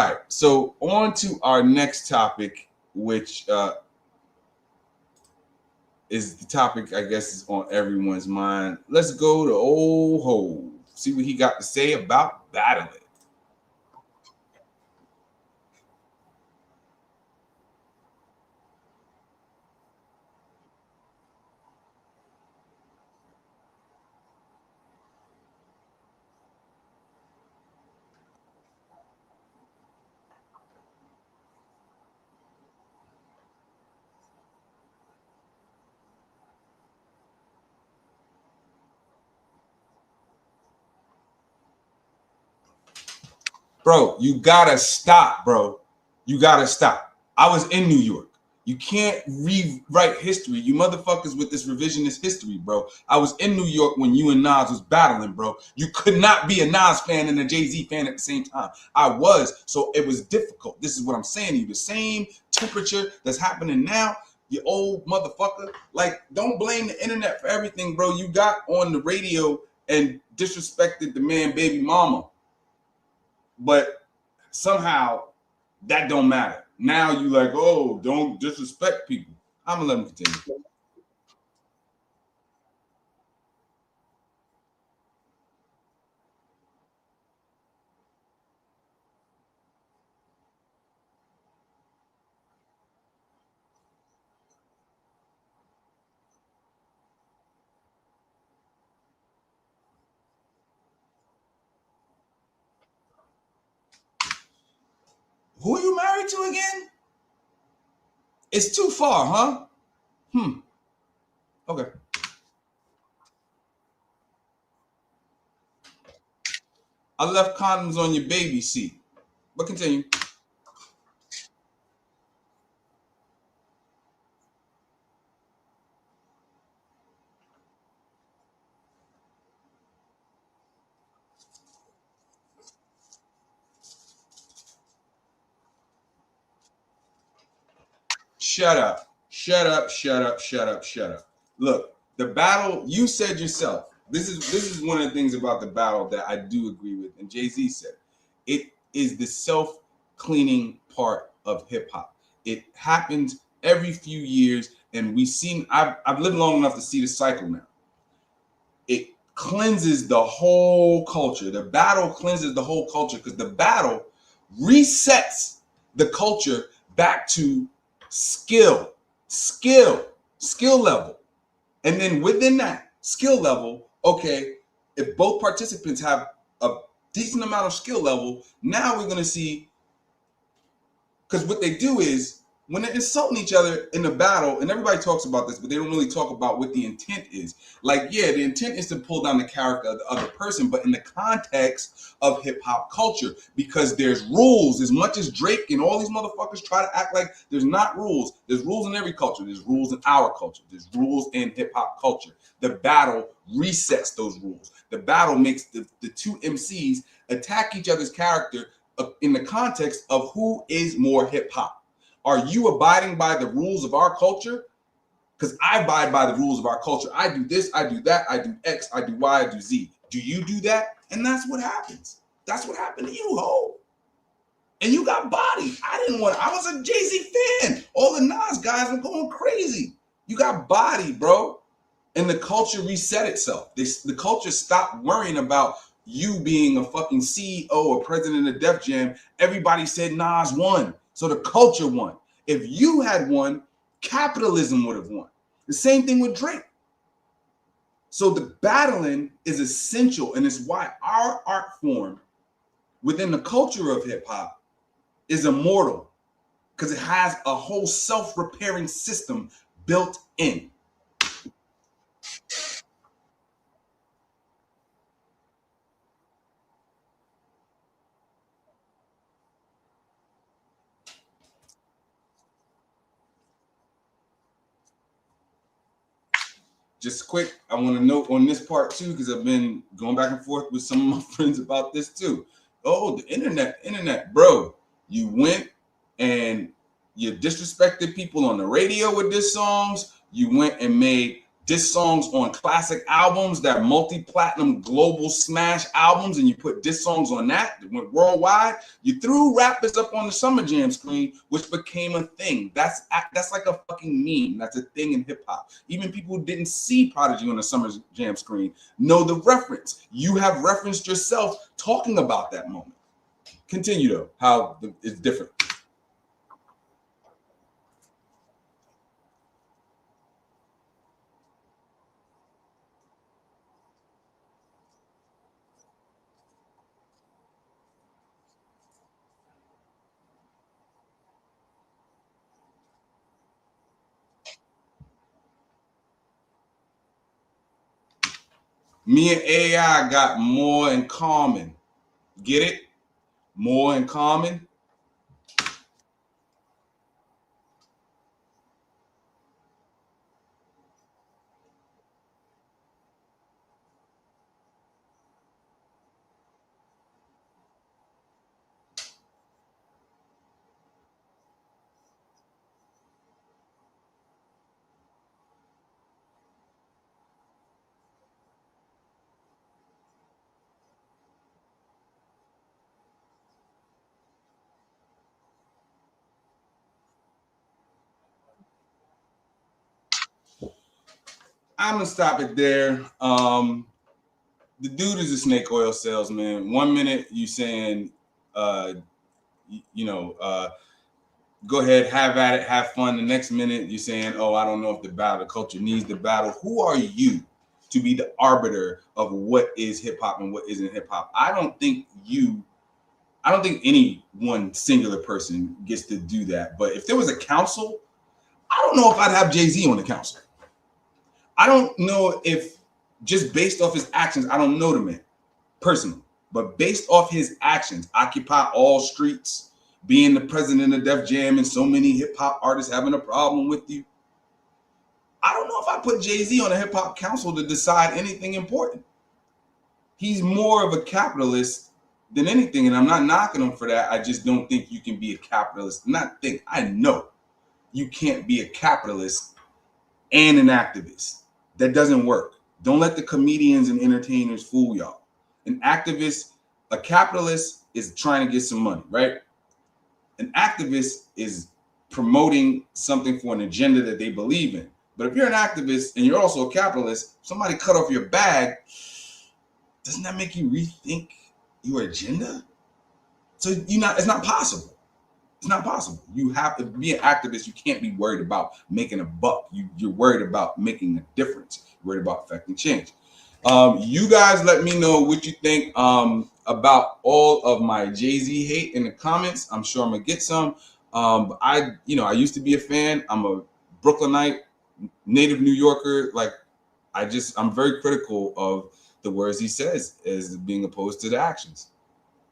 right, so on to our next topic, which is the topic I guess is on everyone's mind. Let's go to old Hov. See what he got to say about battling. Bro, you gotta stop, bro. You gotta stop. I was in New York. You can't rewrite history. You motherfuckers with this revisionist history, bro. I was in New York when you and Nas was battling, bro. You could not be a Nas fan and a Jay-Z fan at the same time. I was, so it was difficult. This is what I'm saying to you. The same temperature that's happening now, you old motherfucker. Like, don't blame the internet for everything, bro. You got on the radio and disrespected the man Baby Mama. But somehow that don't matter. Now you like, oh, don't disrespect people. I'm gonna let him continue. Who are you married to again? It's too far, huh? Okay. I left condoms on your baby seat. But continue. Shut up. Shut up. Shut up. Shut up. Shut up. Look, the battle, you said yourself. This is one of the things about the battle that I do agree with. And Jay-Z said, it is the self-cleaning part of hip-hop. It happens every few years, and I've lived long enough to see the cycle now. It cleanses the whole culture. The battle cleanses the whole culture because the battle resets the culture back to skill level. And then within that skill level, okay, if both participants have a decent amount of skill level, now we're going to see, because what they do is when they're insulting each other in a battle, and everybody talks about this, but they don't really talk about what the intent is. Like, yeah, the intent is to pull down the character of the other person, but in the context of hip hop culture, because there's rules. As much as Drake and all these motherfuckers try to act like there's not rules, there's rules in every culture. There's rules in our culture. There's rules in hip hop culture. The battle resets those rules. The battle makes the two MCs attack each other's character in the context of who is more hip hop. Are you abiding by the rules of our culture? Because I abide by the rules of our culture. I do this, I do that, I do X, I do Y, I do Z. Do you do that? And that's what happens. That's what happened to you, ho. And you got bodied. I was a Jay-Z fan. All the Nas guys were going crazy. You got bodied, bro. And the culture reset itself. The culture stopped worrying about you being a fucking CEO or president of Def Jam. Everybody said Nas won. So the culture won. If you had won, capitalism would have won. The same thing with Drake. So the battling is essential, and it's why our art form within the culture of hip hop is immortal, because it has a whole self-repairing system built in. Just quick, I want to note on this part too, because I've been going back and forth with some of my friends about this too. Oh, the internet, bro. You went and you disrespected people on the radio with diss songs. You went and made diss songs on classic albums that multi-platinum global smash albums, and you put diss songs on that went worldwide. You threw rappers up on the Summer Jam screen, which became a thing. That's like a fucking meme. That's a thing in hip hop. Even people who didn't see Prodigy on the Summer Jam screen know the reference. You have referenced yourself talking about that moment. Continue though, how it's different. Me and AI got more in common. Get it? More in common. I'm gonna stop it there. The dude is a snake oil salesman. 1 minute you saying, uh, go ahead, have at it, have fun. The next minute you're saying, oh, I don't know if the culture needs the battle. Who are you to be the arbiter of what is hip hop and what isn't hip hop? I don't think any one singular person gets to do that. But if there was a council, I don't know if I'd have Jay-Z on the council. I don't know if, just based off his actions, I don't know the man personally, but based off his actions, occupy all streets, being the president of Def Jam, and so many hip hop artists having a problem with you, I don't know if I put Jay-Z on a hip hop council to decide anything important. He's more of a capitalist than anything, and I'm not knocking him for that. I just don't think you can be a capitalist. I know you can't be a capitalist and an activist. That doesn't work. Don't let the comedians and entertainers fool y'all. An activist, a capitalist is trying to get some money, right? An activist is promoting something for an agenda that they believe in. But if you're an activist and you're also a capitalist, somebody cut off your bag, doesn't that make you rethink your agenda? So it's not possible. It's not possible. You have to be an activist. You can't be worried about making a buck. You're worried about making a difference. You're worried about affecting change. You guys let me know what you think about all of my Jay-Z hate in the comments. I'm sure I'm gonna get some. I used to be a fan. I'm a Brooklynite, native New Yorker. Like, I'm very critical of the words he says as being opposed to the actions.